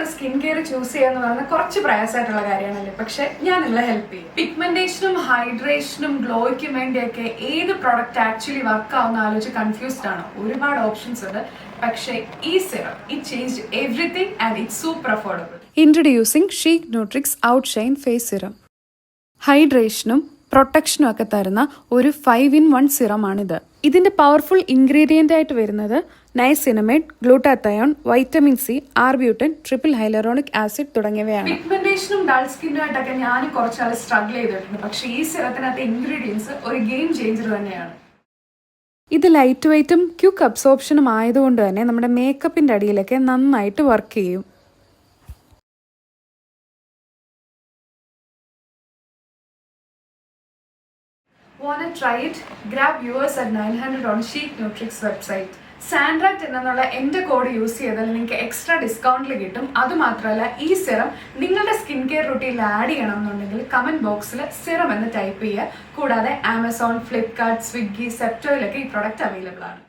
ഒരു skin care choose ചെയ്യാന്ന് പറയുന്നത് കുറച്ച് പ്രയാസമായിട്ടുള്ള കാര്യമാണല്ലേ, പക്ഷെ ഞാൻ നിങ്ങളെ ഹെൽപ്പ് ചെയ്യും. പിഗ്മെന്റേഷനും ഹൈഡ്രേഷനും ഗ്ലോയ്ക്കും വേണ്ടിയൊക്കെ ഏത് പ്രോഡക്റ്റ് ആക്ച്വലി വർക്ക് ആവുന്ന ആലോചിച്ച് കൺഫ്യൂസ്ഡ് ആണ്. ഒരുപാട് ഓപ്ഷൻസ് ഉണ്ട്, പക്ഷേ ഈ serum it change everything and it's super affordable. Introducing ഷീക്ക് ന്യൂട്രിക്സ് ഔട്ട്ഷൈൻ ഫേസ് സിറം. ഹൈഡ്രേഷനും പ്രൊട്ടക്ഷനും ഒക്കെ തരുന്ന ഒരു 5-in-1 സിറമാണിത്. ഇതിന്റെ പവർഫുൾ ഇൻഗ്രീഡിയന്റ് ആയിട്ട് വരുന്നത് niacinamide, glutathione, vitamin C, arbutin, triple hyaluronic acid തുടങ്ങിയവയാണ്. പിഗ്മെന്റേഷനും ഡൾ സ്കിന്നുമായിട്ടൊക്കെ ഞാൻ കുറച്ചാൾ സ്ട്രഗിൾ ചെയ്തിട്ടുണ്ട്, പക്ഷേ ഈ സിറത്തിനകത്തെ ഇൻഗ്രീഡിയൻസ് ഒരു ഗെയിം ചേഞ്ചർ തന്നെയാണ്. ഇത് ലൈറ്റ് വെയ്റ്റും ക്യുക്ക് അബ്സോർപ്ഷനും ആയതുകൊണ്ട് തന്നെ നമ്മുടെ മേക്കപ്പിന്റെ അടിയിലൊക്കെ നന്നായിട്ട് വർക്ക് ചെയ്യും. Wanna try it? Grab yours at 900 on Chic Nutrix website. സാൻഡ്രാറ്റ് എന്നുള്ള എൻ്റെ കോഡ് യൂസ് ചെയ്താൽ നിങ്ങൾക്ക് എക്സ്ട്രാ ഡിസ്കൗണ്ടിൽ കിട്ടും. അതുമാത്രമല്ല, ഈ സിറം നിങ്ങളുടെ സ്കിൻ കെയർ റുട്ടീനിൽ ആഡ് ചെയ്യണം എന്നുണ്ടെങ്കിൽ കമൻറ്റ് ബോക്സിൽ സിറം എന്ന് ടൈപ്പ് ചെയ്യുക. കൂടാതെ ആമസോൺ, ഫ്ലിപ്കാർട്ട്, സ്വിഗ്ഗി, സെപ്റ്റോയിലൊക്കെ ഈ പ്രോഡക്റ്റ് അവൈലബിൾ ആണ്.